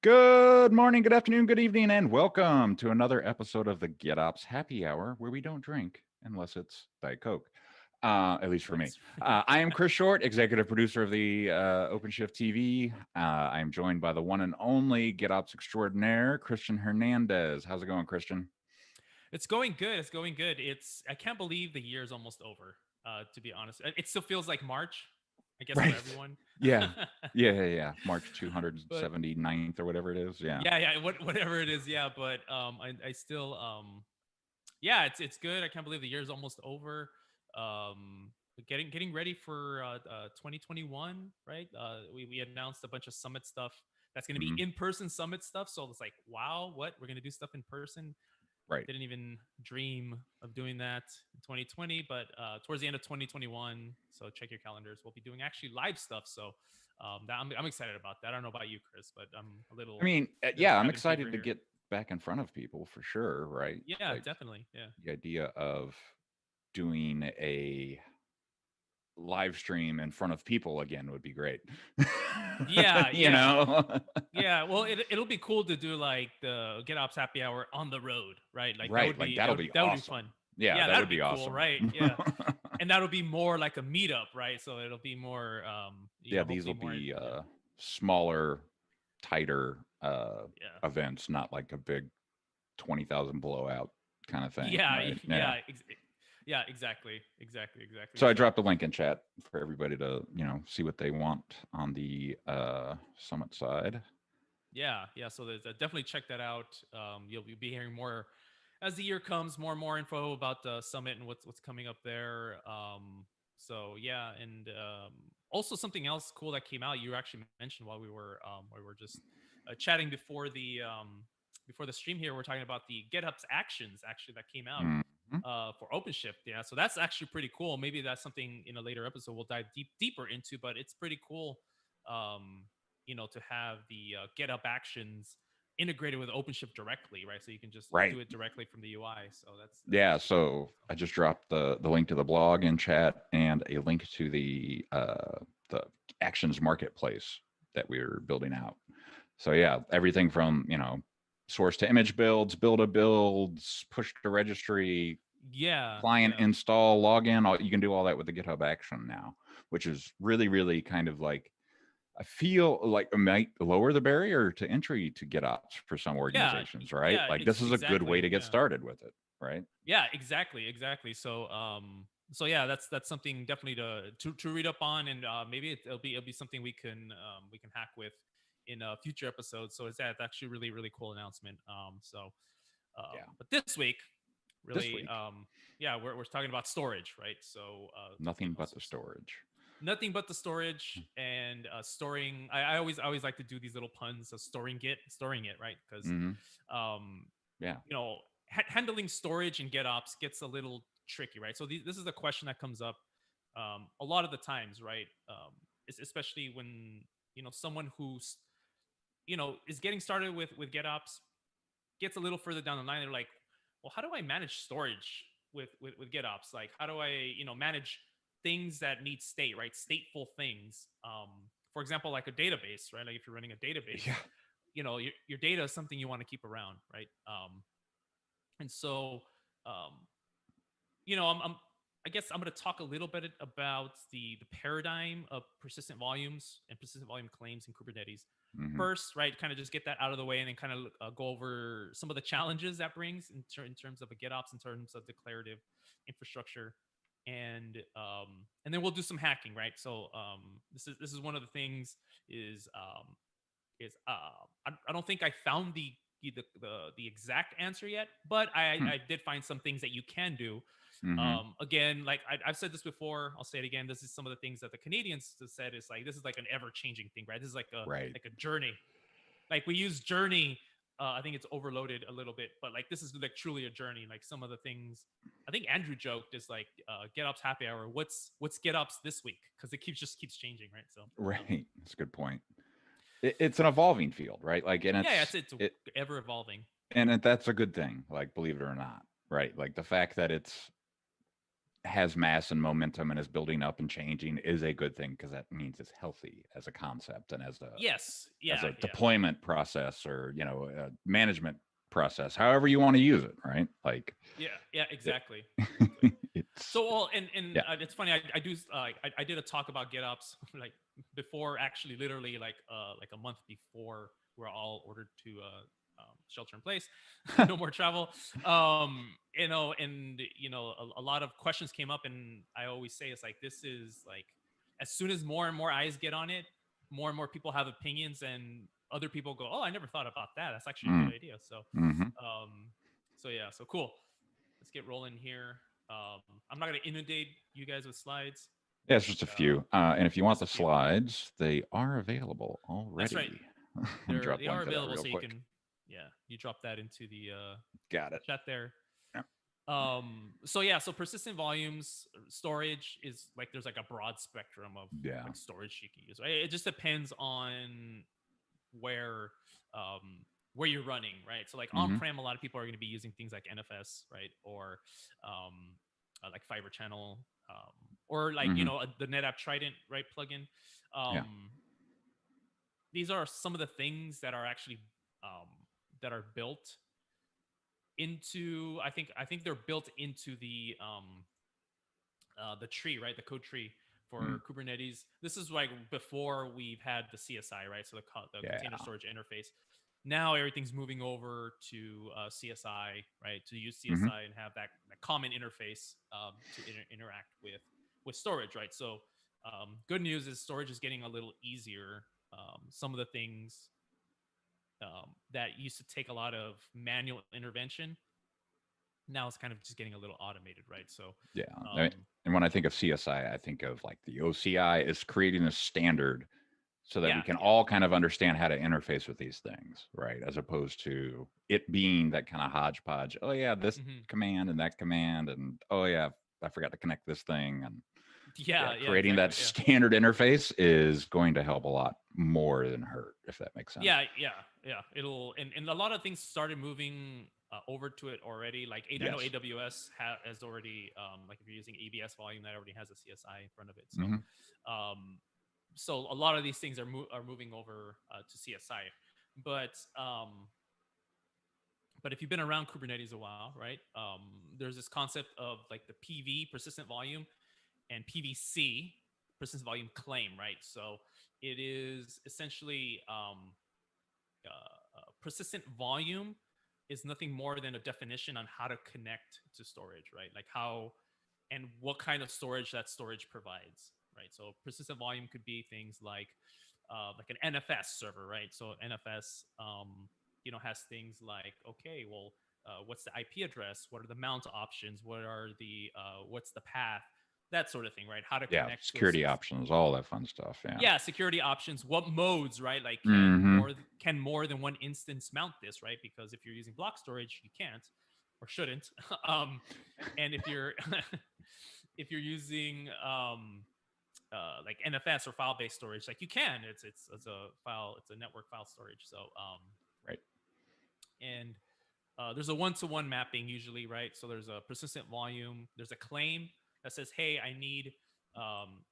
Good morning, good afternoon, good evening, and welcome to another episode of the GitOps Happy Hour, where we don't drink unless it's Diet Coke, at least for me. That's I am Chris Short, executive producer of the OpenShift TV. I am joined by the one and only GitOps Extraordinaire, Christian Hernandez. How's it going, Christian? it's going good. It's going good. I can't believe the year is almost over. To be honest, it still feels like March, I guess, for Right. everyone. Yeah. Yeah. March But 279th or whatever it is. Yeah. yeah, whatever it is, yeah. But I still yeah, it's good. I can't believe the year is almost over. But getting ready for 2021, right? We announced a bunch of summit stuff that's going to be Hmm. in-person summit stuff. So it's like, wow, what we're going to do stuff in person. Right. Didn't even dream of doing that in 2020, but towards the end of 2021, so check your calendars. We'll be doing actually live stuff. So I'm excited about that. I don't know about you, Chris, but I'm a I little mean, little yeah, I'm cabin fever excited to here. get back in front of people for sure, right? Yeah, Like definitely. Yeah. the idea of doing a live stream in front of people again would be great. Yeah, you yeah. know? Yeah, well, it'll be cool to do like the GitOps Happy Hour on the road, right? Like that Right. would Like be that'll be that would be awesome. fun. Yeah, Yeah, that that'd would be be cool, awesome. right? Yeah, and that'll be more like a meetup, right? So it'll be more, Yeah, these hopefully will more, be yeah, smaller, tighter yeah, events, not like a big 20,000 blowout kind of thing, yeah, right? Yeah. yeah, yeah, exactly. So I So dropped a link in chat for everybody to, see what they want on the summit side. yeah. So there's definitely check that out. You'll be hearing more as the year comes, more and more info about the summit and what's coming up there. So yeah, and also something else cool that came out. You actually mentioned while we were just chatting before the stream here. We're talking about the GitOps actions actually that came out Mhm. for OpenShift. Yeah, so that's actually pretty cool. Maybe that's something in a later episode we'll dive deeper into, but it's pretty cool. Um, to have the GitHub actions integrated with OpenShift directly, right? So you can just Right. do it directly from the UI. So that's Yeah, pretty cool. so I just dropped the link to the blog in chat and a link to the actions marketplace that we're building out. So yeah, everything from, source to image builds, build a builds, push to registry, Yeah, client yeah, install, login, you can do all that with the GitHub action now, which is really, really kind of like I feel like it might lower the barrier to entry to GitOps for some organizations, right? yeah. Like this is a good way Exactly. to get Yeah, started with it, right? yeah, exactly. So so yeah, that's something definitely to read up on, and maybe it'll be something we can hack with in future episodes. So it's actually really cool announcement. So Yeah. but this week, This really, week, yeah, we're talking about storage, right? So nothing but the storage. nothing but the storage and storing. I always like to do these little puns. So storing it, right? Because Hmm. um, Yeah. handling storage in GitOps gets a little tricky, right? So this is a question that comes up a lot of the times, right? Especially when someone who's is getting started with GitOps gets a little further down the line. They're like, well, how do I manage storage with GitOps? Like, how do I manage things that need state, right? Stateful things. For example, like a database, right? Like if you're running a database, Yeah. your data is something you want to keep around, right? And so um, I'm I guess I'm going to talk a little bit about the paradigm of persistent volumes and persistent volume claims in Kubernetes Hmm. first, right? Kind of just get that out of the way, and then kind of go over some of the challenges that brings in terms of a GitOps, in terms of declarative infrastructure, and then we'll do some hacking, right? So this is one of the things is I don't think I found the exact answer yet, but I did find some things that you can do. Hmm. Again, like I've said this before, I'll say it again. This is some of the things that the Canadians have said is like this is like an ever changing thing, right? This is Right. like a journey. Like we use journey. I think it's overloaded a little bit, but like this is like truly a journey. Like some of the things I think Andrew joked is like GitOps happy hour. What's GitOps this week? Because it keeps changing, right? So Right. That's a good point. It's an evolving field, right? Like, and yeah, it's it, ever evolving. and that's a good thing. Like, believe it or not, right? Like the fact that it's has mass and momentum and is building up and changing is a good thing because that means it's healthy as a concept and Yes. as Yeah. a Yeah. deployment process or a management process, however you want to use it, right? Like Yeah. Yeah. it, Exactly. Exactly. it's So, well, and yeah. it's funny. I do. I did a talk about GitOps like before, actually, literally like a month before we're all ordered to shelter in place, no more travel. And a lot of questions came up, and I always say it's like this is like as soon as more and more eyes get on it, more and more people have opinions, and other people go, "Oh, I never thought about that. That's actually a good Mm, idea." So, mm-hmm. um, so yeah, so cool. Let's get rolling here. I'm not going to inundate you guys with slides. Yeah, it's just a few. And if you want Just the a few. slides, they are available That's right. already. Let me drop They a are link to that available, real so you quick. can, yeah, you drop that into Got the it. chat there. Yeah. So yeah, so persistent volumes storage is like there's like a broad spectrum of Yeah. like storage you can use. Right? It just depends on where um where you're running, right? So like Mm-hmm. on-prem, a lot of people are going to be using things like NFS, right? Or like Fiber Channel, or like Mm-hmm. the NetApp Trident, right, plugin. Yeah. These are some of the things that are actually um, that are built into. I think they're built into the tree, right? The code tree Mm. for Kubernetes. This is like before we've had the CSI, right? So the container Yeah. storage interface. Now everything's moving over to CSI, right? To use Mm-hmm. CSI and have that common interface to interact with storage, right? So good news is storage is getting a little easier. Some of the things that used to take a lot of manual intervention now it's kind of just getting a little automated, right? So Yeah. um, And when I think of CSI, I think of like the OCI is creating a standard so that we yeah, can yeah. all kind of understand how to interface with these things, right? As opposed to it being that kind of hodgepodge. Oh yeah, this Hmm. command and that command, and oh yeah, I forgot to connect this thing. And yeah, Yeah, yeah, creating that exactly. Yeah. standard interface is going to help a lot more than hurt, if that makes sense. Yeah, yeah, yeah. It'll and a lot of things started moving over to it already. Like I know Yes. AWS has already like if you're using ABS volume, that already has a CSI in front of it. Hmm. Um, so a lot of these things are moving over to CSI, but but if you've been around Kubernetes a while, right? There's this concept of like the PV persistent volume and PVC persistent volume claim, right? So it is essentially persistent volume is nothing more than a definition on how to connect to storage, right? Like how and what kind of storage that storage provides, right? So persistent volume could be things like an NFS server, right? So NFS, has things like, okay, well, what's the IP address? What are the mount options? What's the path? That sort of thing, right? How to Yeah, connect to a security options, all that fun stuff. Yeah. yeah, security options, what modes, right? Like Hmm. can more than one instance mount this, right? Because if you're using block storage, you can't or shouldn't. And if you're if you're using like NFS or file based storage, like you can, it's a file, it's a network file storage. So Right. and there's a one-to-one mapping usually, right? So there's a persistent volume, there's a claim that says, hey, um,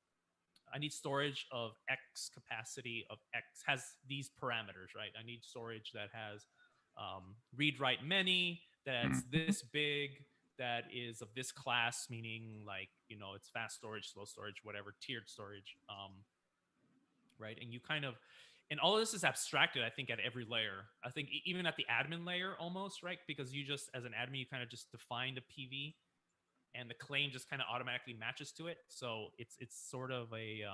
I need storage of X capacity of X has these parameters, right? I need storage that has read write many, that's Mm. this big, that is of this class, meaning like, it's fast storage, slow storage, whatever, tiered storage. Right. And you kind of, and all of this is abstracted, I think, at every layer. I think even at the admin layer almost, right? Because you just, as an admin, you kind of just define the PV and the claim just kind of automatically matches to it. So it's sort of a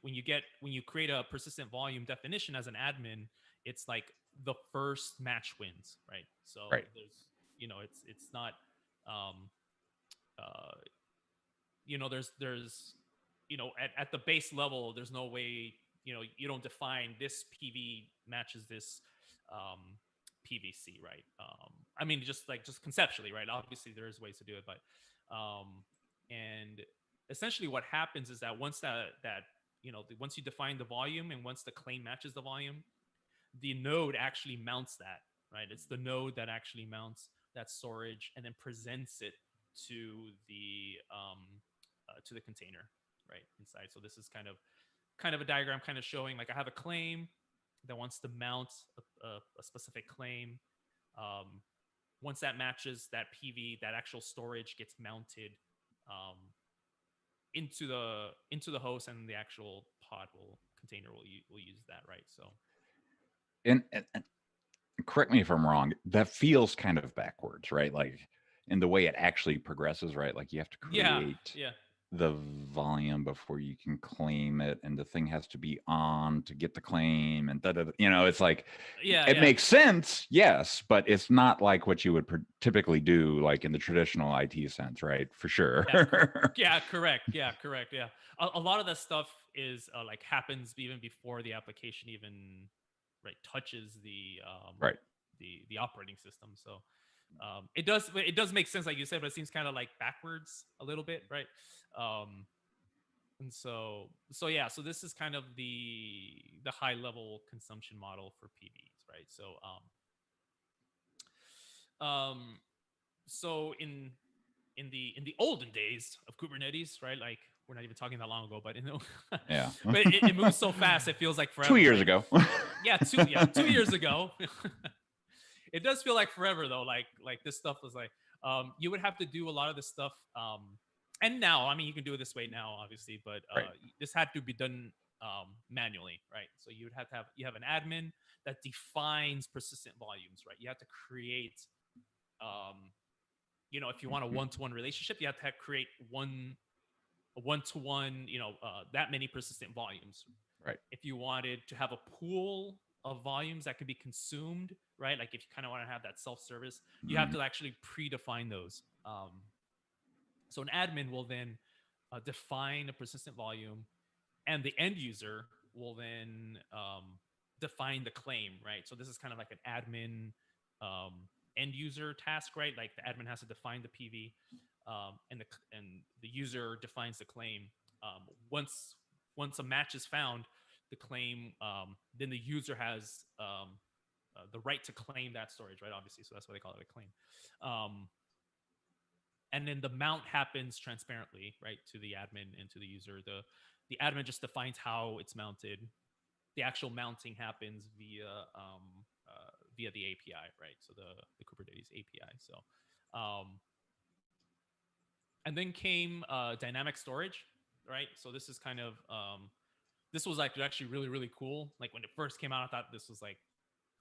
when you create a persistent volume definition as an admin, it's like the first match wins, right? So Right. it's not um uh there's at the base level, there's no way, you don't define this PV matches this um PVC, right? I mean, just conceptually, right? Obviously there is ways to do it, but and essentially what happens is that once you define the volume and once the claim matches the volume, the node actually mounts that, right? It's the node that actually mounts that storage and then presents it to the container, right, inside. So this is kind of a diagram kind of showing like I have a claim that wants to mount a specific claim. Um, Once that matches that PV, that actual storage gets mounted um, into the host, and the actual pod container will use that, right? So And correct me if I'm wrong, that feels kind of backwards, right? Like in the way it actually progresses, right? Like you have to yeah, create yeah, the volume before you can claim it, and the thing has to be on to get the claim, and it's like yeah, it yeah. makes sense, yes, but it's not like what you would typically do like in the traditional IT sense, right? For sure. Yeah, correct. Yeah, correct. Yeah, a lot of that stuff is like happens even before the application even right touches Right. the operating system. So it does make sense, like you said, but it seems kind of like backwards a little bit, right? And so yeah, so this is kind of the high level consumption model for PVs, right? Um, so in the olden days of Kubernetes, right? Like we're not even talking that long ago, but Yeah. but it moves so fast, it feels like 2 forever, years right? ago. Yeah, 2 years ago. It does feel like forever though. Like this stuff was like you would have to do a lot of this stuff. And now, I mean, you can do it this way now, obviously, but Right. this had to be done manually, right? So you would have an admin that defines persistent volumes, right? You have to create um, if you want a Mhm. one-to-one relationship, you have to create a one-to-one, that many persistent volumes. Right. If you wanted to have a pool of volumes that could be consumed, right? Like if you kind of want to have that self-service, you have Mhm. to actually predefine those. So an admin will then define a persistent volume, and the end user will then define the claim, right? So this is kind of like an admin end user task, right? Like the admin has to define the PV, and the user defines the claim. Once a match is found, the claim, then the user has the right to claim that storage, right? Obviously, so that's why they call it a claim. Um, and then the mount happens transparently, right, to the admin and to the user. The admin just defines how it's mounted. The actual mounting happens via the API, right? So the Kubernetes API. So, and then came dynamic storage, right? So this is kind of this was like actually really really cool. Like when it first came out, I thought this was like,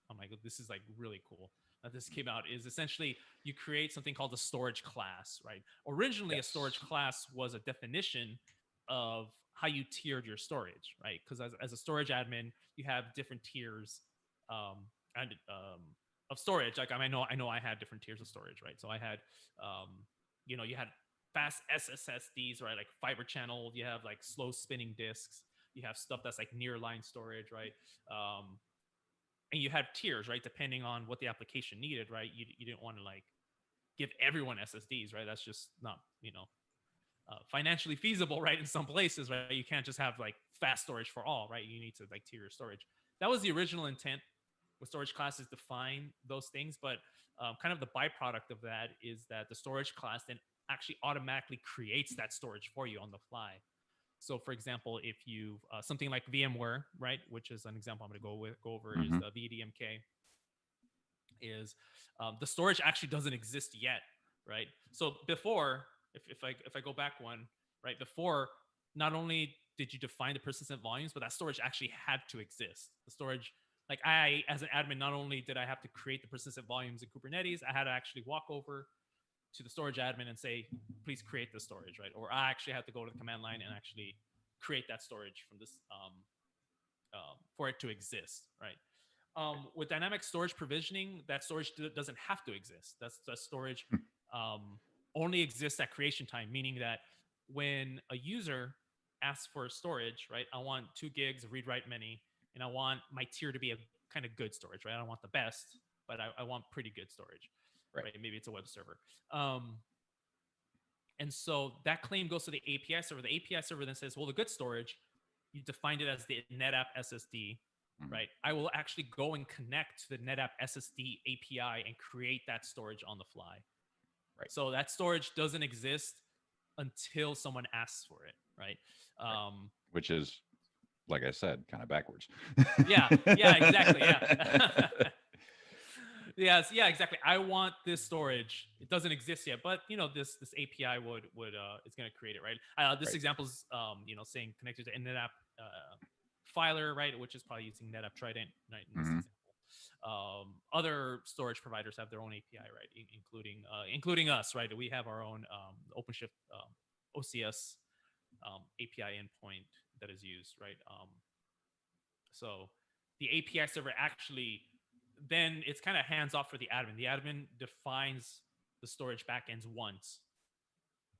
oh my god, this is like really cool that this came out. Is essentially you create something called a storage class, right? Originally, a storage Yes. class was a definition of how you tiered your storage, right? Because as a storage admin, you have different tiers and of storage. Like I know I had different tiers of storage, right? So I had, you had fast SSDs, right? Like fiber channel. You have like slow spinning disks. You have stuff that's like nearline storage, right? And you have tiers, right? Depending on what the application needed, right? You didn't want to like give everyone SSDs, right? That's just not, financially feasible, right? In some places, right? You can't just have like fast storage for all, right? You need to like tier your storage. That was the original intent with storage classes, define those things, but kind of the byproduct of that is that the storage class then actually automatically creates that storage for you on the fly. So, for example, if you something like VMware, right, which is an example I'm going to go over, is Mhm. the VDMK, is the storage actually doesn't exist yet, right? So before, if I go back one, right, before, not only did you define the persistent volumes, but that storage actually had to exist. The storage, like I, as an admin, not only did I have to create the persistent volumes in Kubernetes, I had to actually walk over to the storage admin and say, please create the storage, right? Or I actually had to go to the command line and actually create that storage from this for it to exist, right? With dynamic storage provisioning, that storage doesn't have to exist. That storage only exists at creation time, meaning that when a user asks for storage, right? I want 2 gigs of read write many, and I want my tier to be a kind of good storage, right? I don't want the best, but I want pretty good storage, Right. right? Maybe it's a web server. And so that claim goes to the API server. The API server then says, well, the good storage, you defined it as the NetApp SSD, Mhm. right? I will actually go and connect to the NetApp SSD API and create that storage on the fly. Right. So that storage doesn't exist until someone asks for it, right? Right. Um, Which is, like I said, kind of backwards. yeah, exactly, yeah. Yes, yeah, exactly. I want this storage. It doesn't exist yet, but this API would is going to create it, right? This Right. example is saying connected to a NetApp filer, right, which is probably using NetApp Trident, right, in this Hmm. example. Other storage providers have their own API, right, including us, right? We have our own OpenShift OCS API endpoint that is used, right? So the API server actually then it's kind of hands off for the admin. The admin defines the storage backends once,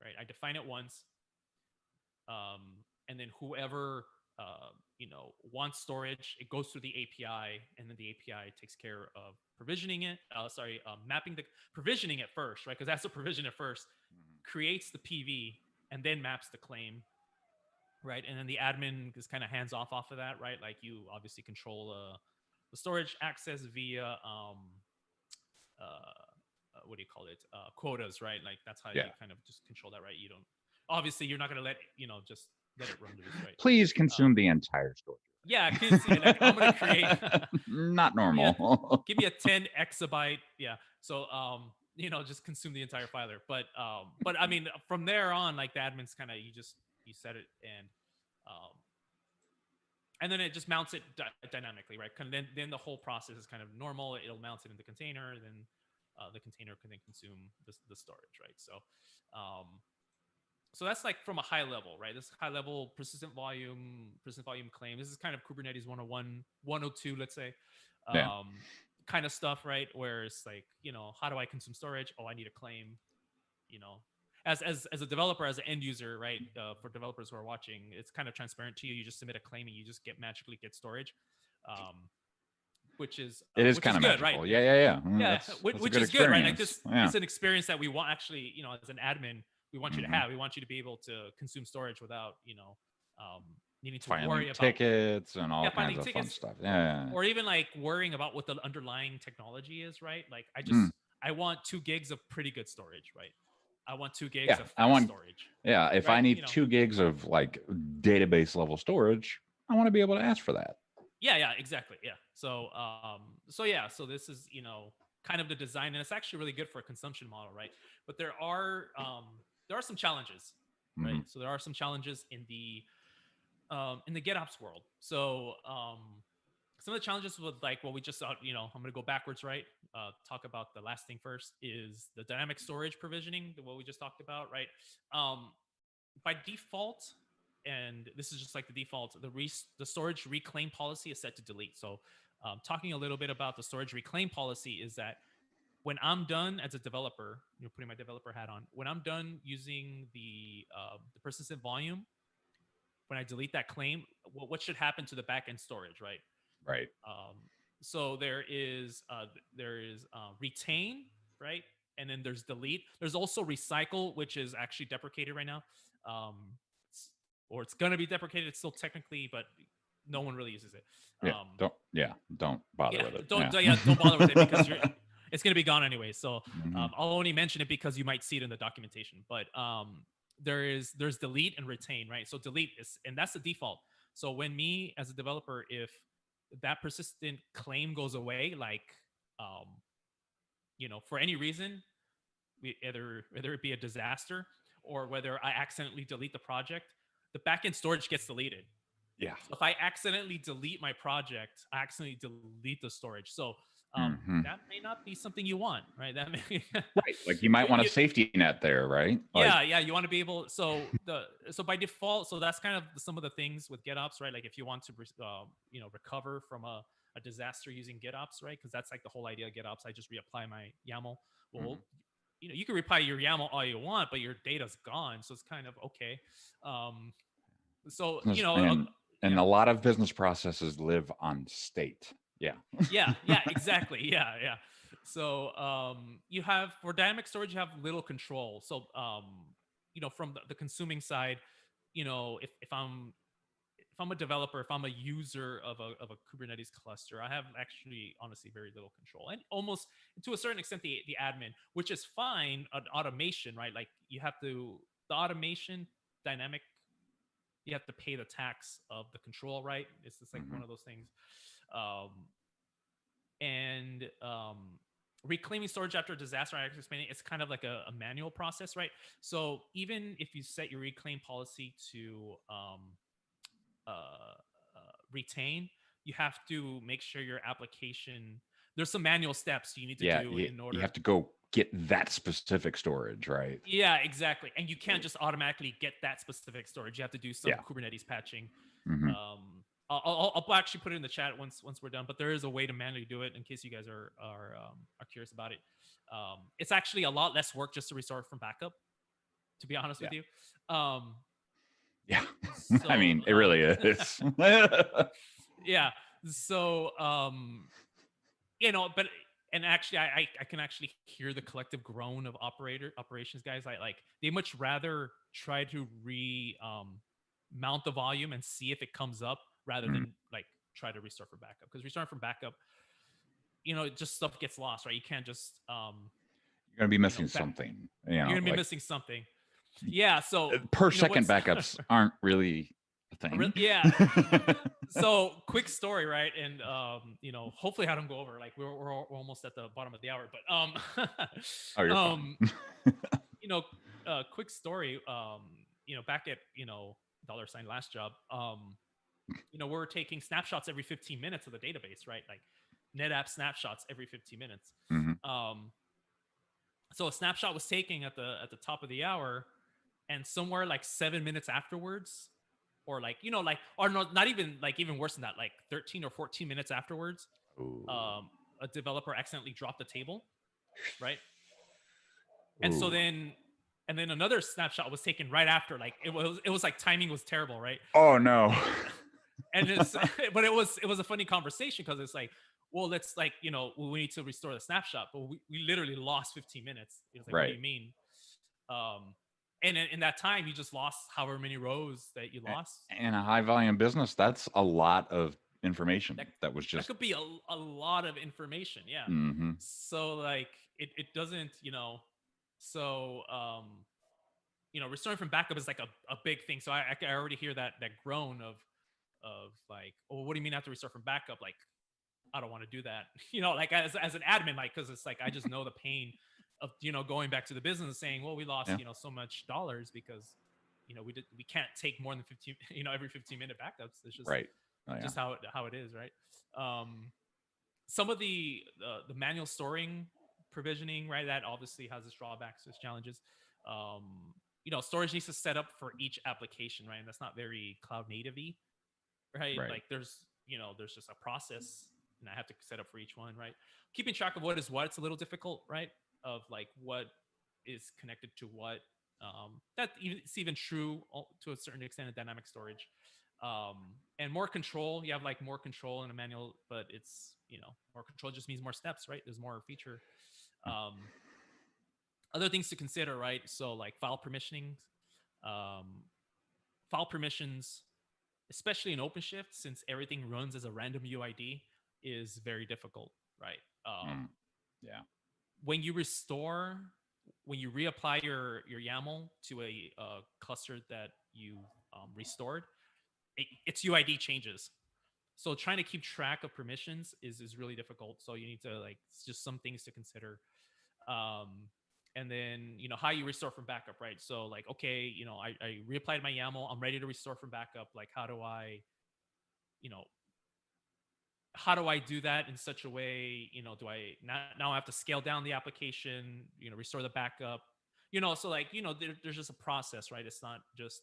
right? I define it once, and then whoever wants storage, it goes through the API, and then the API takes care of provisioning it. Mapping the provisioning it first, right? Because that's to provision it first, creates the PV, and then maps the claim, right? And then the admin is kind of hands off of that, right? Like you obviously control the storage access via what do you call it? Quotas, right? Like that's how you Yeah. kind of just control that, right? You don't obviously you're not gonna just let it run loose, right? Please consume the entire storage. Yeah, like I'm gonna create Not give me a normal. give me a 10 exabyte, yeah. So just consume the entire filer. But I mean from there on, like the admin's kind of you set it um and then it just mounts it dynamically, right? Then the whole process is kind of normal. It'll mount it in the container, then the container can then consume the storage, right? So that's like from a high level, right? This high level persistent volume claim. This is kind of Kubernetes 101, 102, let's say, Yeah. kind of stuff, right? Where it's like, how do I consume storage? Oh, I need a claim, you know, as a developer, as an end user, right? For developers who are watching, it's kind of transparent to you. You just submit a claim and you just magically get storage, which is It is kind of good, right? magical. Yeah, yeah, yeah. Yeah, That's a which good is good, right? Like experience. this, Yeah. it's an experience that we want actually, as an admin, we want you to Hmm. have. We want you to be able to consume storage without, needing to Filing worry about tickets and all kinds filing of fun tickets, stuff. Yeah. or even like worrying about what the underlying technology is, right? Like Mm. I want 2 gigs of pretty good storage, right? I want 2 gigs Yeah. of I fast want, storage, yeah. If I right? need 2 gigs of like database level storage, I want to be able to ask for that. Yeah, exactly. Yeah. So this is, kind of the design, and it's actually really good for a consumption model, right? But there are some challenges, right? Hmm. So there are some challenges in the GitOps world. So some of the challenges with like what we just saw, I'm going to go backwards, right? Talk about the last thing first is the dynamic storage provisioning, what we just talked about, right? By default, and this is just like the default, the storage reclaim policy is set to delete. So talking a little bit about the storage reclaim policy is that when I'm done as a developer, putting my developer hat on, when I'm done using the persistent volume, when I delete that claim, what should happen to the backend storage, right? Right. So there is retain, right? And then there's delete. There's also recycle, which is actually deprecated right now, or it's gonna be deprecated. It's still technically, but no one really uses it. Don't bother with it. Don't bother with it because it's gonna be gone anyway. So Mhm. I'll only mention it because you might see it in the documentation. But there's delete and retain, right? So delete is, and that's the default. So when me as a developer, if that persistent claim goes away, like for any reason, whether it be a disaster or whether I accidentally delete the project, the backend storage gets deleted. Yeah. So if I accidentally delete my project, I accidentally delete the storage. So Mhm. that may not be something you want, right? That may Right. Like you might want a you, safety net there, right? Like, yeah, you want to be able. So by default, so that's kind of some of the things with GitOps, right? Like if you want to recover from a disaster using GitOps, right? Because that's like the whole idea of GitOps. I just reapply my YAML. Well, mhm. you can reapply your YAML all you want, but your data's gone, so it's kind of okay. So And yeah, a lot of business processes live on state. Yeah. exactly, yeah. So you have, for dynamic storage, you have little control. So from the consuming side, if I'm I'm a developer, if I'm a user of a Kubernetes cluster, I have actually honestly very little control, and almost to a certain extent the admin, which is fine. An automation, right? Like you have to the automation dynamic. You have to pay the tax of the control, right? It's just like Mm-hmm. one of those things. Um, and reclaiming storage after a disaster, I was explaining, it's kind of like a manual process, right? So even if you set your reclaim policy to uh, retain, you have to make sure your application, there's some manual steps you need to Yeah, do in you order. have to go get that specific storage, right? Yeah, exactly. And you can't just automatically get that specific storage. You have to do some Yeah. Kubernetes patching. Mm-hmm. I'll actually put it in the chat once we're done. But there is a way to manually do it in case you guys are curious about it. It's actually a lot less work just to restore it from backup. To be honest Yeah. with you, Yeah. I so mean, it really is. yeah. So but and actually I can actually hear the collective groan of operations guys. Like they much rather try to mount the volume and see if it comes up rather than like try to restore from backup, because restoring from backup, just stuff gets lost, right? You can't just You're gonna be missing something. you're gonna be Like missing something. Yeah. So per second what's backups aren't really a thing. yeah. So quick story, right? And hopefully I don't go over. Like we're almost at the bottom of the hour, but Oh, you're fine. you know, quick story. Back at $ last job. We're taking snapshots every 15 minutes of the database, right? Like NetApp snapshots every 15 minutes. Mm-hmm. So a snapshot was taken at the top of the hour, and somewhere like 7 minutes afterwards, or or not even like even worse than that, like 13 or 14 minutes afterwards, a developer accidentally dropped the table, right? And so then another snapshot was taken right after. Like it was like timing was terrible, right? Oh no. And it's but it was a funny conversation, because it's like, well, let's like we need to restore the snapshot, but we literally lost 15 minutes. It was like, what do Right. you mean? And in that time, you just lost however many rows that you lost. In a high volume business, that's a lot of information that was That just. could be a lot of information, yeah. Mm-hmm. So like it doesn't, so restoring from backup is like a big thing. So I already hear that groan of like, oh, what do you mean I have to restore from backup? Like, I don't want to do that. Like as an admin, like, because it's like I just know the pain of going back to the business and saying, well, we lost so much dollars because we can't take more than 15 every 15-minute backups. It's just Right. Oh, yeah. just how it is, right? Some of the manual storing provisioning, right, that obviously has its drawbacks, its challenges. Storage needs to set up for each application, right? And that's not very cloud native-y, right? Like there's just a process, and I have to set up for each one, right? Keeping track of what is what, it's a little difficult, right? Of like what is connected to what. It's even true to a certain extent in dynamic storage. And more control, you have like more control in a manual, but it's more control just means more steps, right? There's more feature. Other things to consider, right? So like file permissioning, file permissions, especially in OpenShift, since everything runs as a random UID, is very difficult, right? Yeah. When you reapply your YAML to a cluster that you restored, its UID changes. So trying to keep track of permissions is really difficult. So you need to it's just some things to consider. And then how you restore from backup, right? So like, okay, I reapplied my YAML, I'm ready to restore from backup. Like how do I do that in such a way? Do I now I have to scale down the application, restore the backup, so like there's just a process, right? It's not just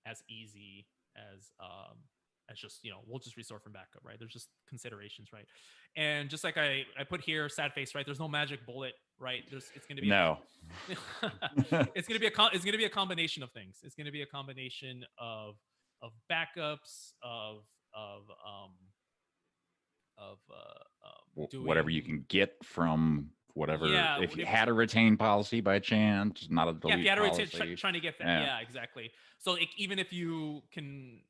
as easy as just we'll just restore from backup, right? There's just considerations, right? And just like I put here, sad face, right? There's no magic bullet, right? It's going to be it's going to be a combination of things. It's going to be a combination of backups, of whatever you can get from whatever. Yeah, If you had a retain policy by chance, not a yeah, if you delete had a retain, policy. trying to get that, Yeah, yeah, exactly. So even if you can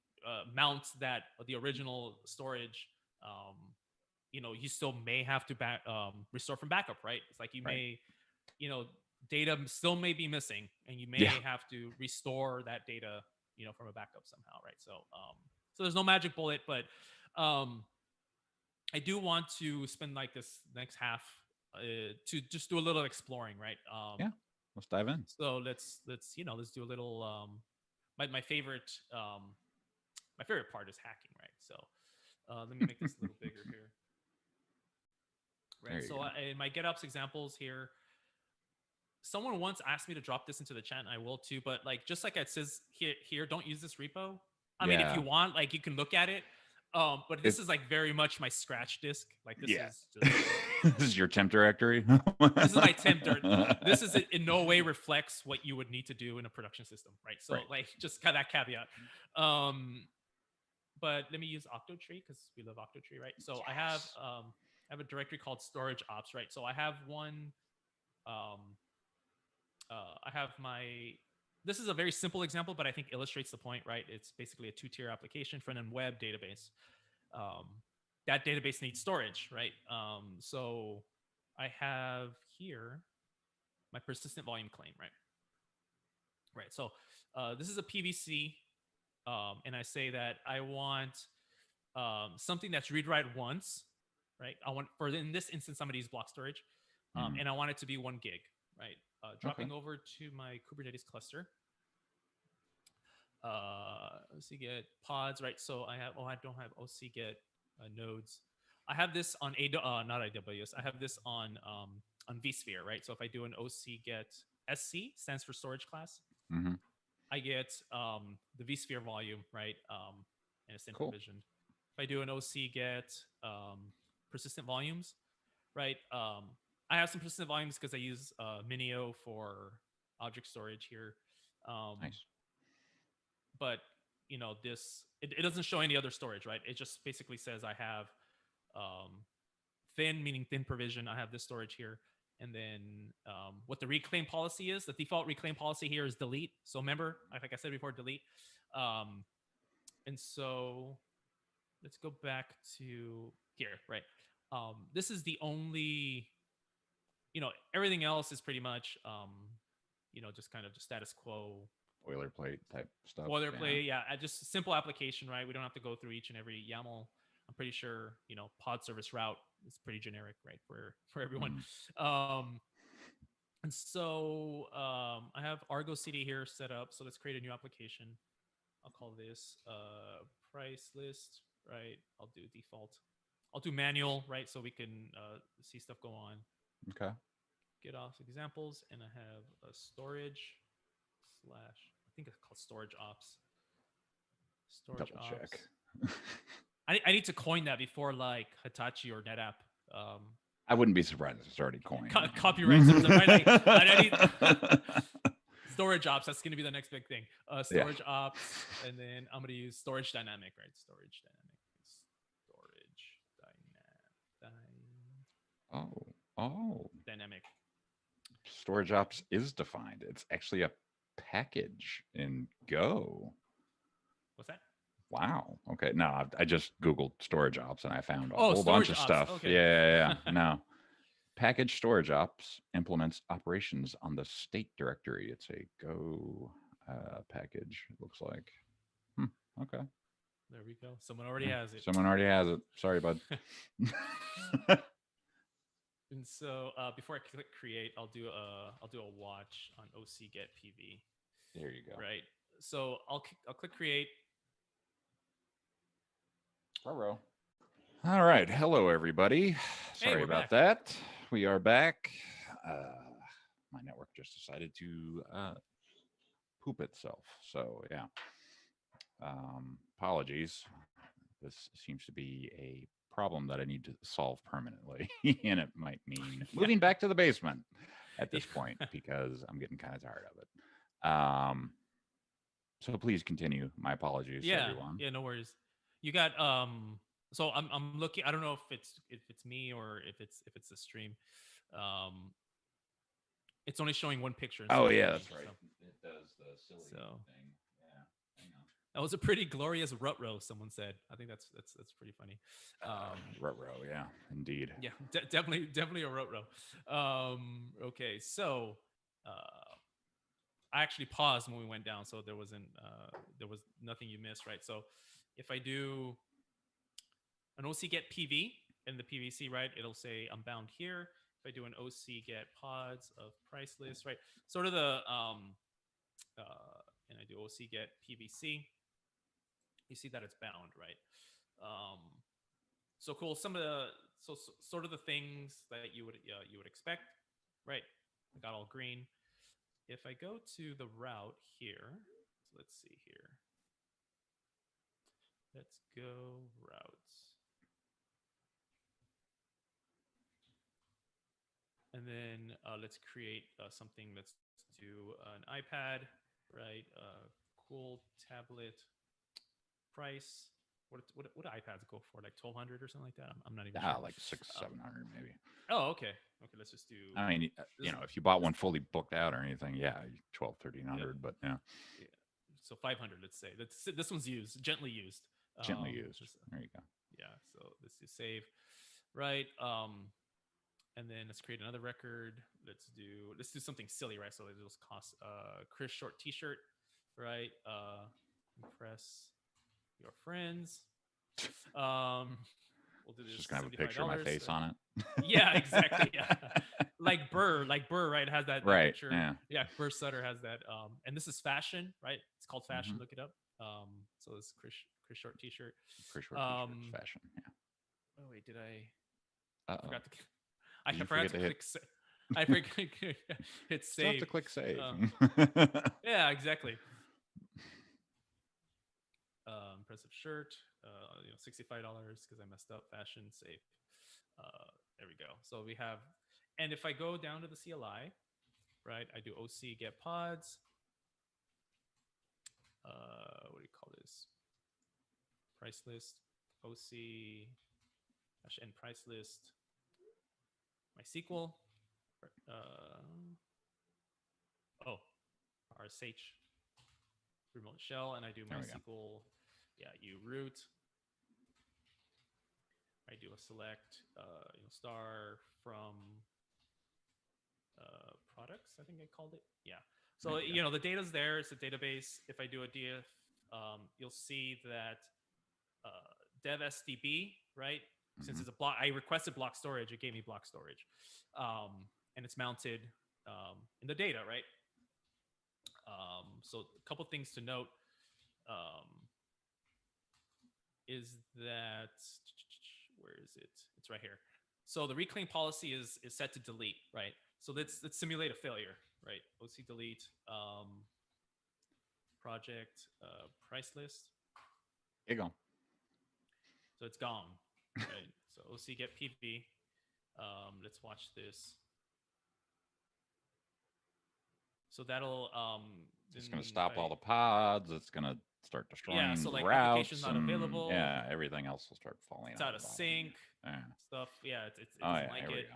mount that the original storage, um, you still may have to restore from backup, right? It's like you right. may, you know, data still may be missing, and you Yeah. may have to restore that data, from a backup somehow, right? So there's no magic bullet, but um, I do want to spend like this next half to just do a little exploring, right? Yeah. Let's dive in. So let's do a little my favorite my favorite part is hacking, right? So let me make this a little bigger here, There right? you So go. in my GitOps examples here, someone once asked me to drop this into the chat, and I will too. But like just like it says here, don't use this repo. I mean, if you Yeah. want, like you can look at it. But this It, is like very much my scratch disk. Like this yeah. is just This is your temp directory. this is my temp dirt. This is in no way reflects what you would need to do in a production system, right? So Right. like just got that caveat. Um, but let me use Octotree because we love Octotree, right? So Yes. I have a directory called storage ops, right? So I have one. Um, I have my. This is a very simple example, but I think illustrates the point, right? It's basically a two-tier application, front-end web database. Um, that database needs storage, right? So I have here my persistent volume claim, right? Right. So this is a PVC, and I say that I want something that's read write once, right? I want for in this instance I'm going to use block storage, Mhm. and I want it to be 1 gig, right? Okay. Dropping over to my Kubernetes cluster. Let's see, get pods, right? So I don't have OC get nodes. I have this on not AWS. I have this on vSphere, right? So if I do an OC get SC, stands for storage class, Hmm. I get the vSphere volume, right? And it's in Cool. provisioned. If I do an OC get persistent volumes, right? I have some persistent volumes because I use Minio for object storage here. Um, Nice. but this it doesn't show any other storage, right? It just basically says I have um, thin, meaning thin provision. I have this storage here. And then what the reclaim policy is, the default reclaim policy here is delete. So remember, like I said before, delete. Um, and so let's go back to here, right? This is the only, everything else is pretty much, just kind of just status quo Boilerplate type stuff. Yeah. boilerplate. Yeah, just simple application, right? We don't have to go through each and every YAML. I'm pretty sure pod service route is pretty generic, right, for everyone. Mhm. And so I have Argo CD here set up. So let's create a new application. I'll call this price list, right? I'll do default. I'll do manual, right? So we can see stuff go on. Okay. Get off examples, and I have a storage slash. I think it's called storage ops. Storage Double ops. check. I need to coin that before like Hitachi or NetApp. I wouldn't be surprised if it's already coined. Copyright systems, right? Like, I need storage ops. That's going to be the next big thing. Yeah. Storage ops, and then I'm going to use storage dynamic, right? Storage dynamic. Storage ops is defined. It's actually a package in Go. What's that? Wow. Okay. No, I just Googled storage ops and I found a Oh, whole bunch storage of ops. stuff. Okay. Yeah. No. Package storage ops implements operations on the state directory. It's a Go package, it looks like. Okay. There we go. Someone already has it. Someone already has it. Sorry, bud. And so before I click create, I'll do a watch on OC get PV. There you go. Right. So I'll click create. All right. Hello, everybody. Sorry about that. We are back. My network just decided to poop itself. So, yeah. Apologies. This seems to be a problem that I need to solve permanently. And it might mean moving back to the basement at this point because I'm getting kind of tired of it. So please continue. My apologies, everyone. Yeah, no worries. You got so I'm looking. I don't know if it's me or if it's the stream. it's only showing one picture. Oh yeah, that's right. It does the silly thing. Yeah, hang on. That was a pretty glorious rut row. Someone said. I think that's pretty funny. Ruh-roh, yeah, indeed. Yeah, definitely a rut row. Okay, so I actually paused when we went down, so there was nothing you missed, right? So if I do an OC get PV in the PVC, right, it'll say I'm bound here. If I do an OC get pods of price list, right, sort of the and I do OC get PVC, you see that it's bound, right? So cool. Some of the sort of the things that you would expect, right? I got all green. If I go to the route here, so let's see here. Let's go routes. And then let's create something. Let's do an iPad, right? Cool tablet price. What iPads go for? Like 1,200 or something like that? I'm not even sure. Like 600-700 maybe. Oh, okay. Okay, let's just do. I mean, if you bought one fully booked out or anything, yeah, 1,200-1,300, but yeah. So 500, let's say. This one's used, gently used. Gently used. There you go. Yeah. So let's do save, right? And then let's create another record. Let's do something silly, right? So it'll cost Chris short T-shirt, right? Impress your friends. We'll do this. Just gonna have a picture of my face on it. Yeah, exactly. Yeah. like Burr, right? Has that right? Picture. Yeah. Burr Sutter has that. And this is fashion, right? It's called fashion. Look it up. So this Chris short T-shirt. Chris short T-shirt fashion. Yeah. Oh wait, did I? I forgot to. I forgot to click. I forgot to hit save. You have to click save. Yeah, exactly. Impressive shirt. $65 because I messed up. Fashion save. There we go. So we have, and if I go down to the CLI, right, I do OC get pods. What do you call this? Price list. OC and price list. MySQL. RSH. Remote shell, and I do MySQL. Yeah, you root. I do a select, star from products. I think I called it. Yeah. So the data's there. It's a database. If I do a diff, you'll see that dev SDB, right? Since it's a block, I requested block storage. It gave me block storage, and it's mounted in the data, right? So a couple things to note is that, where is it? It's right here. So the reclaim policy is set to delete, right? So let's simulate a failure, right? OC delete project price list. Here you go. So it's gone, right? So OC get PV. Let's watch this. So that'll it's going to stop all the pods. It's going to start destroying so like routes. Application's not available. Yeah, everything else will start falling out of sync. Stuff. Yeah, it doesn't like it.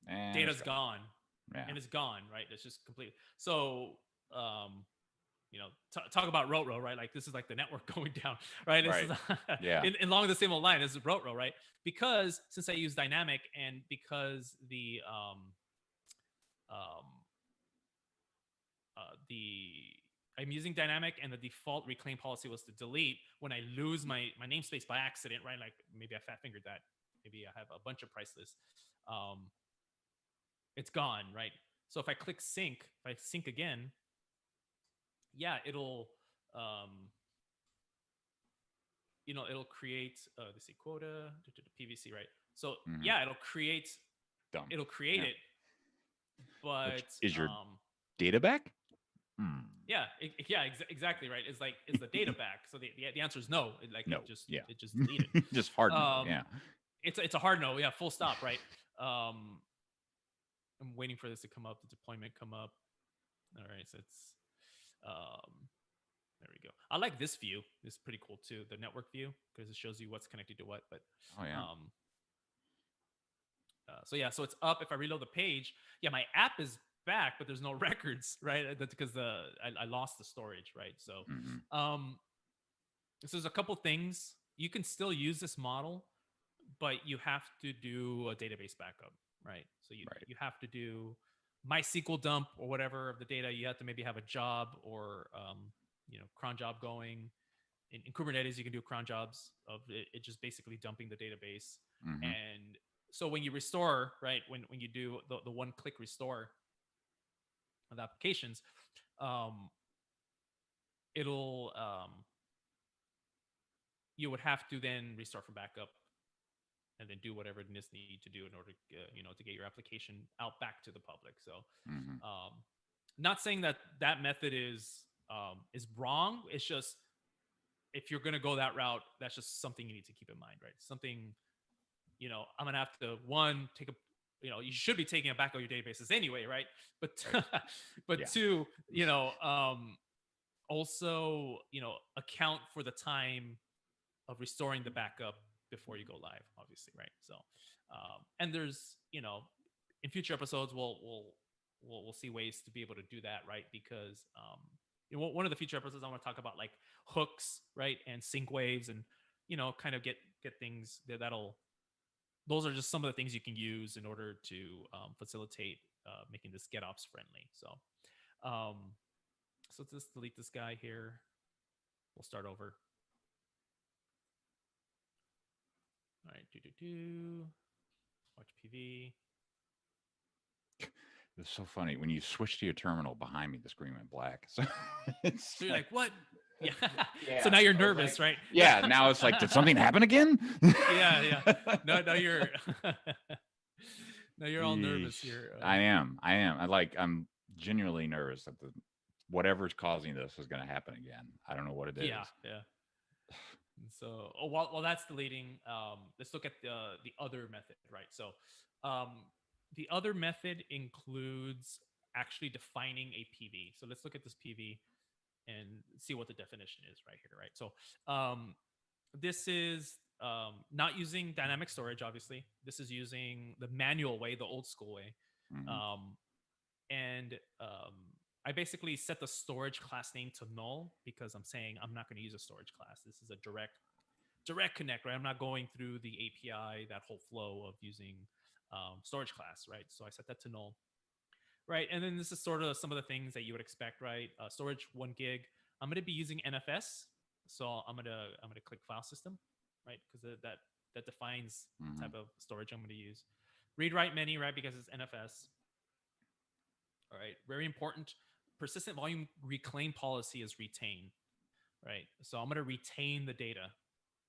And data's gone. Yeah. And it's gone, right? It's just complete. So talk about row, right? Like this is like the network going down, right? Right. Yeah. Along the same line as row, right? Because since I use dynamic and because I'm using dynamic and the default reclaim policy was to delete when I lose my namespace by accident, right? Like maybe I fat fingered that. Maybe I have a bunch of price lists. It's gone, right? So if I click sync, if I sync again, yeah, it'll it'll create let's see, quota PVC, right? So yeah, it'll create it, but which is your data back? Yeah, exactly right. Is the data back? So the answer is no. It just deleted. Just hard no. Yeah. It's a hard no. Yeah, full stop. Right. I'm waiting for this to come up. The deployment come up. All right, so it's there we go. I like this view. It's pretty cool too. The network view because it shows you what's connected to what. But So yeah, so it's up. If I reload the page, yeah, my app is back, but there's no records, right? That's because I lost the storage, right? So Hmm. um, so there's a couple things. You can still use this model, but you have to do a database backup, right? So Right. you have to do MySQL dump or whatever of the data. You have to maybe have a job or cron job going. In Kubernetes, you can do cron jobs of it just basically dumping the database. Hmm. And so when you restore, right, when you do the one click restore of the applications, um, it'll you would have to then restart from backup and then do whatever it is need to do in order to get your application out back to the public. So Hmm. um, not saying that that method is wrong. It's just if you're going to go that route, that's just something you need to keep in mind, right? Something, I'm going to have to one take a you should be taking a back of your databases anyway, right? But but Yeah. two, also account for the time of restoring the backup before you go live, obviously, right? So and there's in future episodes we'll see ways to be able to do that, right? Because one of the future episodes I want to talk about like hooks, right, and sync waves, and kind of get things that'll those are just some of the things you can use in order to facilitate making this GetOps friendly. Um, so let's just delete this guy here. We'll start over. All right, watch PV. It's so funny when you switch to your terminal behind me, the screen went black. So it's So you're like, what? Yeah. So yeah. now you're I was nervous, like, right? yeah. Now it's like, did something happen again? Yeah, yeah. No, you're no, you're all Yeesh. nervous here. I am. I'm genuinely nervous that whatever's causing this is going to happen again. I don't know what it Yeah, is. yeah. And so, while that's deleting, let's look at the other method, right? So, um, the other method includes actually defining a PV. So let's look at this PV and see what the definition is right here, right? So, this is not using dynamic storage, obviously. This is using the manual way, the old school way. Hmm. Um, and I basically set the storage class name to null because I'm saying I'm not going to use a storage class. This is a direct connect, right? I'm not going through the API, that whole flow of using storage class, right? So I set that to null, right? And then this is sort of some of the things that you would expect, right? Storage 1 gig. I'm going to be using NFS, so I'm gonna click file system, right? Because that defines the Hmm. type of storage I'm going to use. Read write many, right? Because it's NFS. All right, very important. Persistent volume reclaim policy is retain, right? So I'm going to retain the data.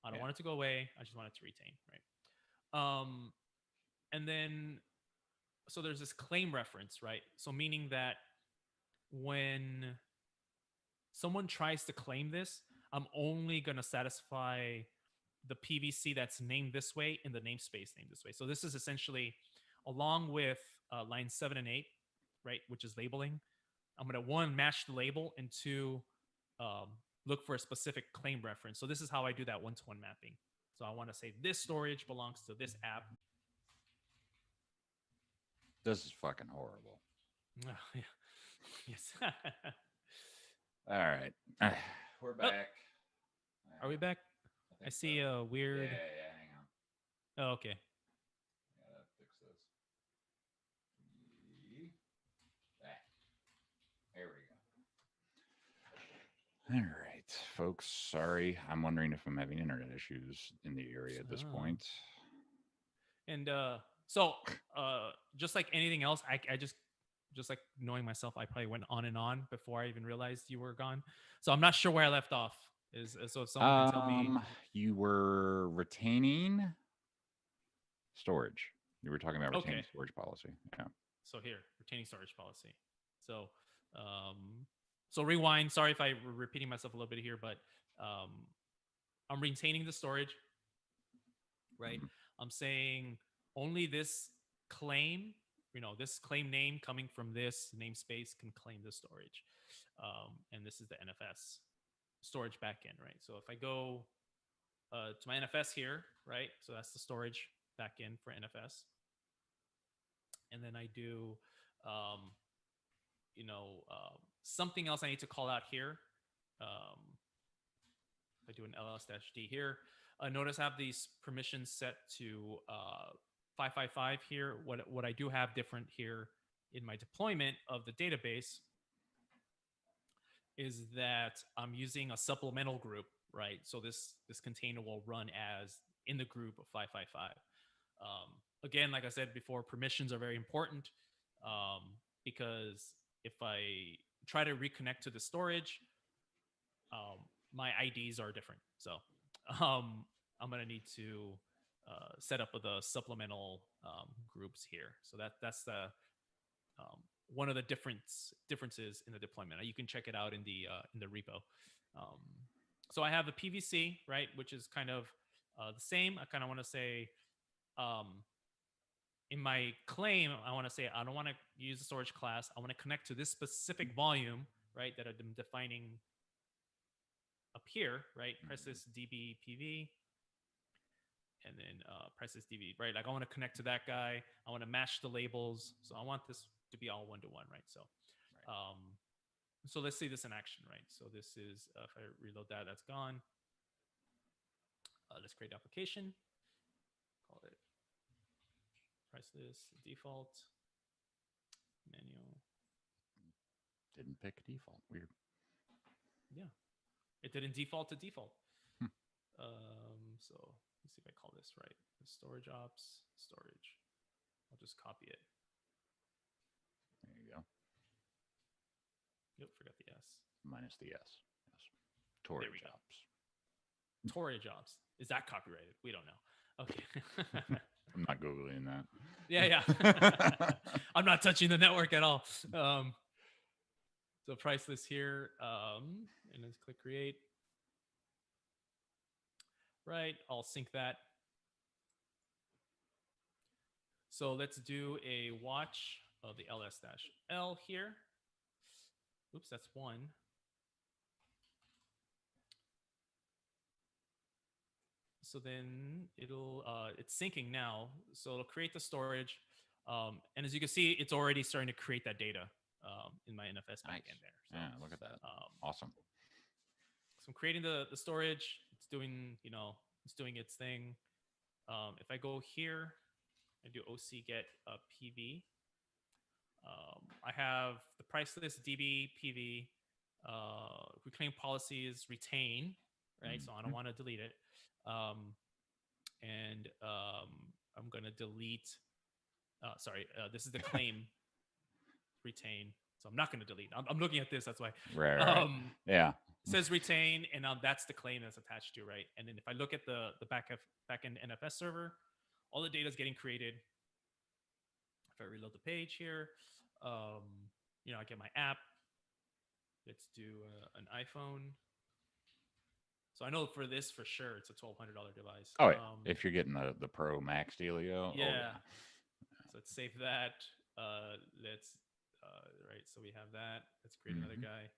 I don't Yeah. want it to go away. I just want it to retain, right? And then so there's this claim reference, right? So meaning that when someone tries to claim this, I'm only going to satisfy the PVC that's named this way in the namespace named this way. So this is essentially along with line 7 and 8, right, which is labeling. I'm going to one match the label and two look for a specific claim reference. So this is how I do that one-to-one mapping. So I want to say this storage belongs to this app. This is fucking horrible. Oh, yeah. Yes. All right. We're Oh, back. are we back? I think so. see a weird. Yeah. Hang on. Oh, okay. Gotta fix this. Back. There we go. All right, folks. Sorry. I'm wondering if I'm having internet issues in the area at this Oh. point. And so just like anything else, I just like knowing myself, I probably went on and on before I even realized you were gone. So I'm not sure where I left off. Is so if someone can tell me. You were retaining storage. You were talking about retaining Okay. storage policy. Yeah. So here, retaining storage policy. So um so rewind. Sorry if I'm repeating myself a little bit here, but um I'm retaining the storage, right? Mhm. I'm saying only this claim, this claim name coming from this namespace can claim the storage. And this is the NFS storage backend, right? So if I go to my NFS here, right? So that's the storage backend for NFS. and then I do, um, something else I need to call out here. Um, if I do an ls-d here, notice I have these permissions set to 555 here. What I do have different here in my deployment of the database is that I'm using a supplemental group, right? So this container will run as in the group of 555. Again, like I said before, permissions are very important, because if I try to reconnect to the storage, my IDs are different. So I'm going to need to set up the supplemental groups here. So that's the one of the differences in the deployment. You can check it out in the repo. So I have the PVC, right, which is kind of the same. I kind of want to say, in my claim, I want to say I don't want to use the storage class. I want to connect to this specific volume, right, that I'm defining up here, right? Press this db pv, and then press this db, right? Like I want to connect to that guy. I want to match the labels. So I want this to be all one-to-one, right? So, so let's see this in action, right? So this is, if I reload that, that's gone. Let's create application. Call it priceless default manual. Didn't pick default. Weird. Yeah, it didn't default to default. Hmm. So let's see if I call this right. Storage ops, storage. I'll just copy it. There you go. Yep, forgot the S. Minus the S. Yes. Storage ops. Storage ops. Is that copyrighted? We don't know. Okay. I'm not Googling that. Yeah. I'm not touching the network at all. So priceless here. And let's click create. Right. I'll sync that. So let's do a watch of the ls-l here. Oops, that's one. So then it's syncing now. So it'll create the storage. And as you can see, it's already starting to create that data in my NFS backend there. So, yeah, look at that. Awesome. So I'm creating the storage. It's doing, it's doing its thing. If I go here, I do OC get PV. I have the priceless DB PV. Reclaim policies retain, right? So I don't want to delete it. And I'm going to delete. This is the claim retain. So I'm not going to delete. I'm looking at this. That's why. Right. Yeah. It says retain, and that's the claim that's attached to, right? And then if I look at the backend NFS server, all the data is getting created. If I reload the page here, I get my app. Let's do an iPhone. So I know for this for sure it's a $1,200 device. Oh, yeah. If you're getting the Pro Max dealio. Yeah. Oh, yeah. So let's save that. Let's right. So we have that. Let's create another guy.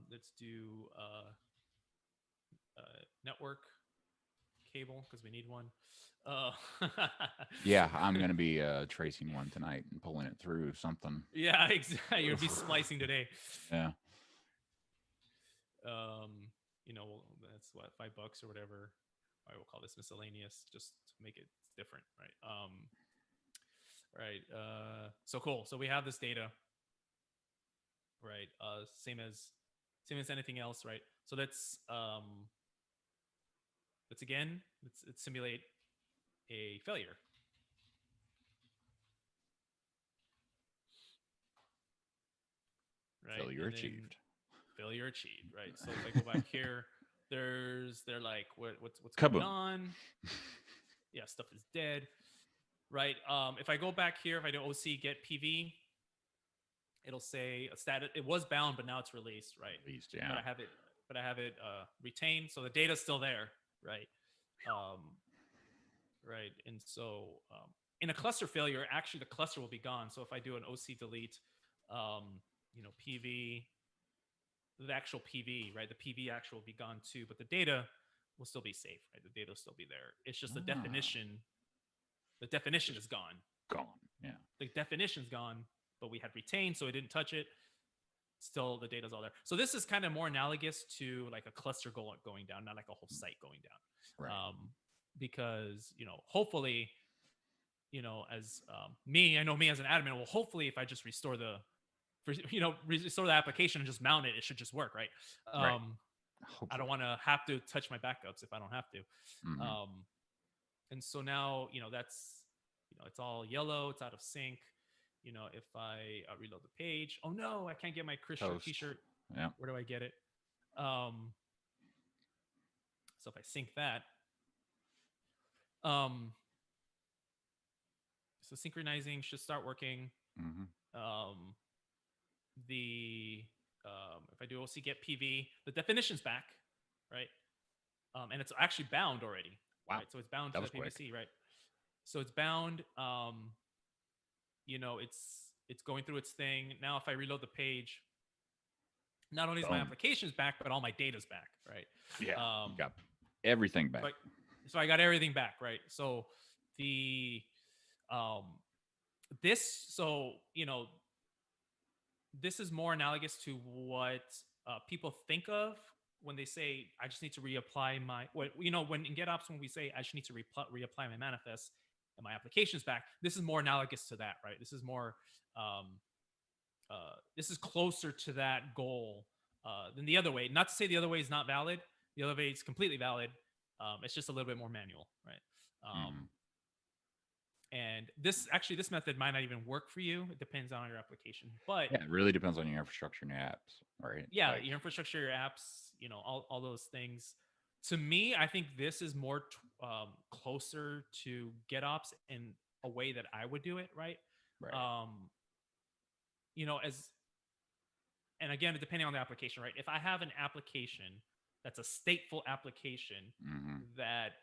Let's do network cable because we need one. Yeah, I'm going to be tracing one tonight and pulling it through something. Yeah, exactly. You'll be splicing today. Yeah. That's what, $5 or whatever. I will call this miscellaneous just to make it different, right? Right. So cool. So we have this data, right? Same as anything else, right? So let's simulate a failure. Right? Failure achieved. Failure achieved, right? So if I go back here, they're like, what's Kaboom. going on? Yeah, stuff is dead, right? If I go back here, if I do OC get PV, it'll say a status. It was bound, but now it's released, right? Released, yeah. But I have it retained, so the data's still there, right? Right, and so in a cluster failure, actually the cluster will be gone. So if I do an OC delete, PV. The actual PV, right? The PV actual will be gone too, but the data will still be safe, right? The data will still be there. It's just the definition. The definition is gone. Gone. Yeah. The definition's gone, but we had retained, so it didn't touch it. Still, the data's all there. So this is kind of more analogous to like a cluster going down, not like a whole site going down. Right. Because hopefully, as me, I know me as an admin. Well, hopefully, if I just restore restore the application and just mount it, it should just work, right? Right. I don't want to have to touch my backups if I don't have to. And so now, that's, it's all yellow. It's out of sync. If I reload the page, oh no, I can't get my Christian Toast. t-shirt. Yeah. Where do I get it? So if I sync that, so synchronizing should start working. If I do OC get PV, the definition's back, right? And it's actually bound already. Wow. Right? So it's bound to the PVC, right? So it's bound. It's going through its thing. Now, if I reload the page, not only is my application's back, but all my data's back, right? Yeah. You got everything back. So I got everything back, right? So this is more analogous to what people think of when they say, I just need to reapply when in GitOps, when we say I just need to reapply my manifest and my application's back, this is more analogous to that, right? This is more, this is closer to that goal than the other way. Not to say the other way is not valid. The other way is completely valid. It's just a little bit more manual, right? And this method might not even work for you. It depends on your application, but yeah, it really depends on your infrastructure and your apps, right? Yeah, your infrastructure, your apps, all those things. To me, I think this is more closer to GitOps in a way that I would do it, right? Right. And again, depending on the application, right? If I have an application that's a stateful application that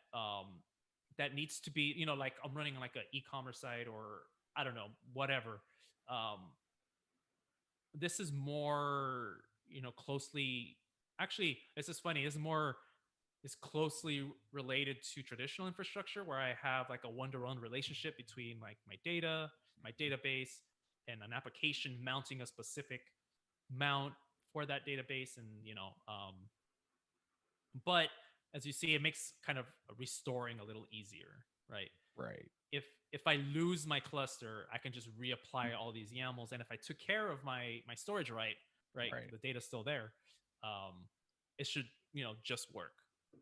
that needs to be, like I'm running like an e-commerce site or I don't know, whatever. This is more, closely. Actually, this is funny. Is closely related to traditional infrastructure where I have like a one-to-one relationship between like my data, my database, and an application mounting a specific mount for that database, and but as you see, it makes kind of restoring a little easier, right? Right. If I lose my cluster, I can just reapply all these YAMLs, and if I took care of my storage right, the data's still there, it should just work,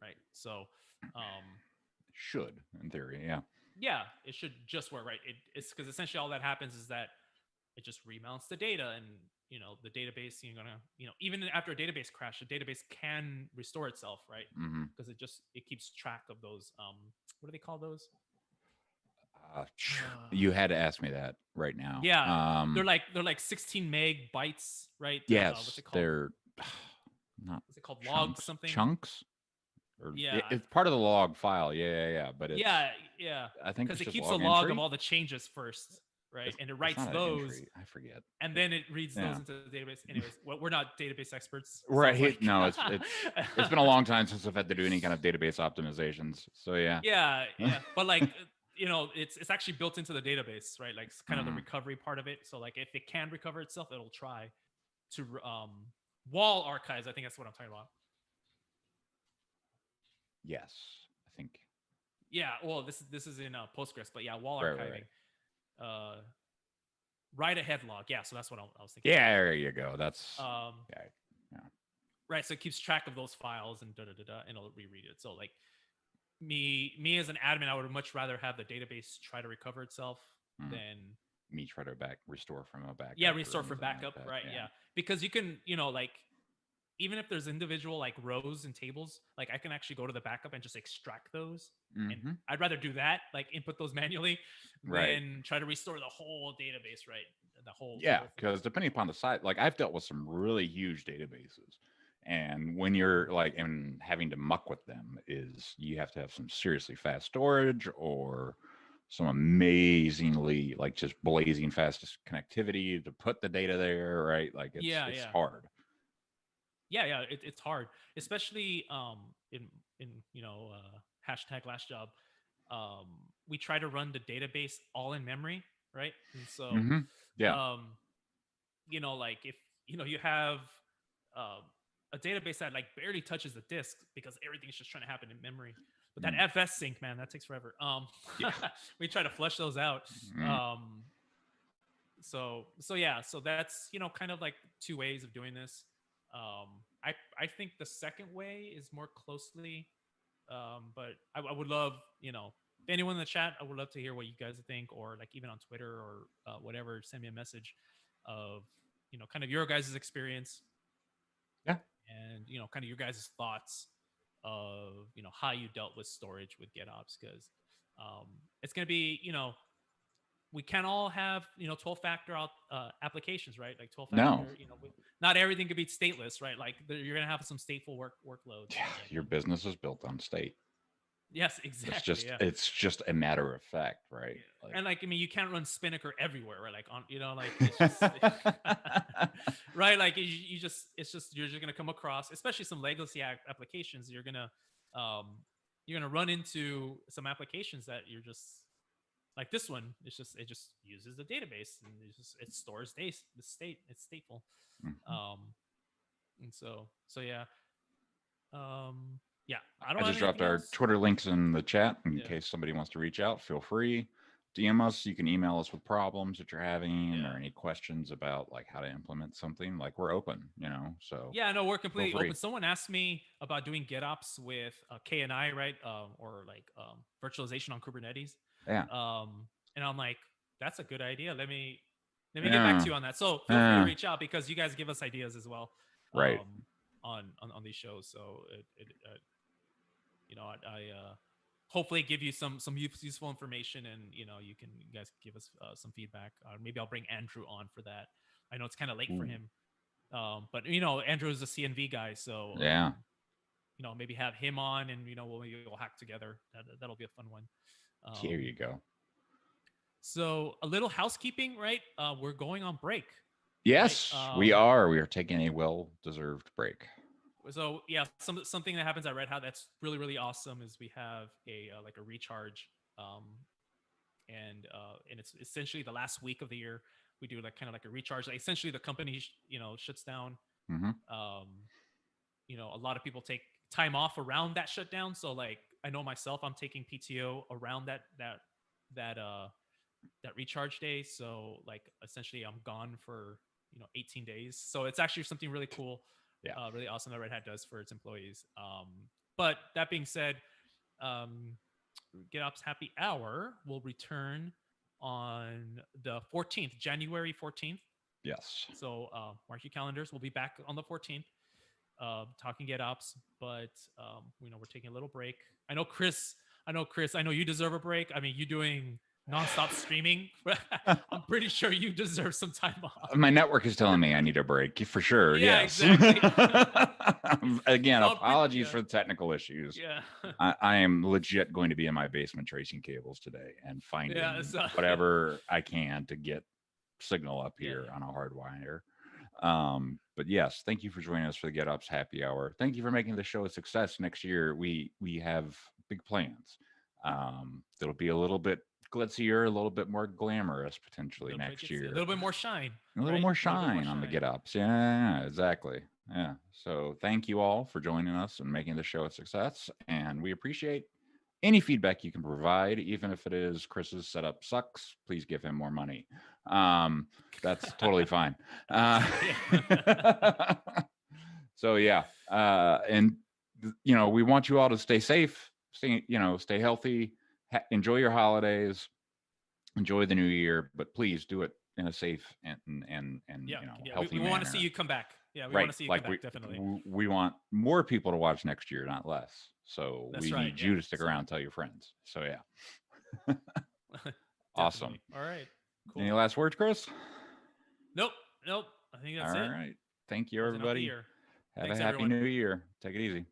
right? So should, in theory, yeah, it should just work, right? It's because essentially all that happens is that it just remounts the data, and the database, even after a database crash, the database can restore itself, right? Because it keeps track of those what do they call those? You had to ask me that right now. Yeah, they're like 16 meg bytes, right? Yes, what's it called? they're not. Is it called chunks, log something? Chunks? Or yeah, it's part of the log file. Yeah. But it's yeah. I think because it just keeps log a log entry? of all the changes first, right? And it writes not an those. entry. I forget. And then it reads those into the database. Anyways, we're not database experts. Right. Like. No, it's been a long time since I've had to do any kind of database optimizations. So yeah. Yeah. But like, it's actually built into the database, right? Like it's kind of the recovery part of it. So like if it can recover itself, it'll try to wall archives. I think that's what I'm talking about. Yes, I think. Yeah. Well, this is in Postgres, but yeah, wall archiving. Right. Write ahead log. Yeah. So that's what I was thinking. Yeah, there you go. That's yeah. Right. So it keeps track of those files and and it'll reread it. So like me as an admin, I would much rather have the database try to recover itself than me try to restore from a backup. Yeah, restore from backup. Like right. Yeah. Because you can, like, even if there's individual like rows and tables, like I can actually go to the backup and just extract those. And I'd rather do that, like input those manually, than try to restore the whole database, right? The whole. Yeah, because depending upon the site, like I've dealt with some really huge databases. And when you're like, and having to muck with them is you have to have some seriously fast storage or some amazingly like just blazing fast connectivity to put the data there, right? Like it's hard. Yeah, it's hard, especially in hashtag last job. We try to run the database all in memory, right? And so, Mm-hmm. Yeah. like if you have uh, a database that like barely touches the disk because everything's just trying to happen in memory. But that Mm. FS sync, man, that takes forever. Yeah. We try to flush those out. Mm. Um, so yeah, so that's kind of like two ways of doing this. I think the second way is more closely, but I would love if anyone in the chat, I would love to hear what you guys think, or like even on Twitter or whatever, send me a message of kind of your guys' experience, Yeah. and kind of your guys' thoughts of how you dealt with storage with GitOps, because it's going to be we can all have 12 factor applications, right? Like 12 No. factor, not everything could be stateless, right? Like you're gonna have some stateful workloads, Yeah. Your and business is built on state. yes, It's exactly, just yeah. it's just a matter of fact, right? Yeah. Like. And like I mean, you can't run Spinnaker everywhere, right? Like on like it's just right. Like it's just you're just gonna come across, especially some legacy applications. Um you're gonna run into some applications that you're just like this one. It just uses the database, and it stores the state. It's stateful. Mhm. Um and so yeah. Yeah, I don't I have just dropped anything our else. Twitter links in the chat in Yeah. case somebody wants to reach out. Feel free. DM us. You can email us with problems that you're having or Yeah. any questions about like how to implement something. Like we're open, so Yeah, no, we're feel completely free. open. Someone asked me about doing GitOps with KNI, right? Or like virtualization on Kubernetes. Yeah. And I'm like, that's a good idea. Let me get back to Yeah. you on that. So feel free to Uh, reach out, because you guys give us ideas as well, right. on these shows. So I hopefully give you some useful information, and you guys give us some feedback. Maybe I'll bring Andrew on for that. I know it's kind of late for Ooh. him, but Andrew is a CNV guy, so Yeah. maybe have him on, and we'll hack together. That'll be a fun one. Here you go. So a little housekeeping, right? We're going on break, right? Yes, we are. We are taking a well-deserved break. So yeah, something that happens at Red Hat that's really really awesome is we have a like a recharge, and it's essentially the last week of the year. We do like kind of like a recharge. Like essentially, the company shuts down. Mm-hmm. Um, a lot of people take time off around that shutdown. So like I know myself, I'm taking PTO around that recharge day. So like essentially, I'm gone for 18 days. So it's actually something really cool, Yeah. really awesome that Red Hat does for its employees. But that being said, um, GitOps Happy Hour will return on the 14th, January 14th. Yes. So mark your calendars. We'll be back on the 14th, talking GitOps, but we're taking a little break. I know Chris. I know you deserve a break. I mean, you doing nonstop streaming. I'm pretty sure you deserve some time off. My network is telling me I need a break for sure. Yeah, Yes. exactly. Again, So apologies for the technical issues. Yeah. I am legit going to be in my basement tracing cables today and finding whatever I can to get signal up here on a hard wire. But yes, thank you for joining us for the GitOps Happy Hour. Thank you for making the show a success. Next year, we have big plans. It'll be a little bit glitzier, a little bit more glamorous potentially next year. A little bit more shine. A little more shine on the GitOps. Yeah, exactly. Yeah. So thank you all for joining us and making the show a success. And we appreciate any feedback you can provide, even if it is Chris's setup sucks. Please give him more money. That's totally fine. So yeah, and we want you all to stay safe, stay healthy, enjoy your holidays, enjoy the new year, but please do it in a safe and healthy manner. We want to see you come back. Yeah, we right. want to see you come back, definitely. We want more people to watch next year, not less. So we need you to stick around and tell your friends. So yeah. Awesome. All right. Cool. Any last words, Chris? Nope. I think that's it. All right. Thank you, everybody. Have Thanks, a happy everyone. new year. Take it easy.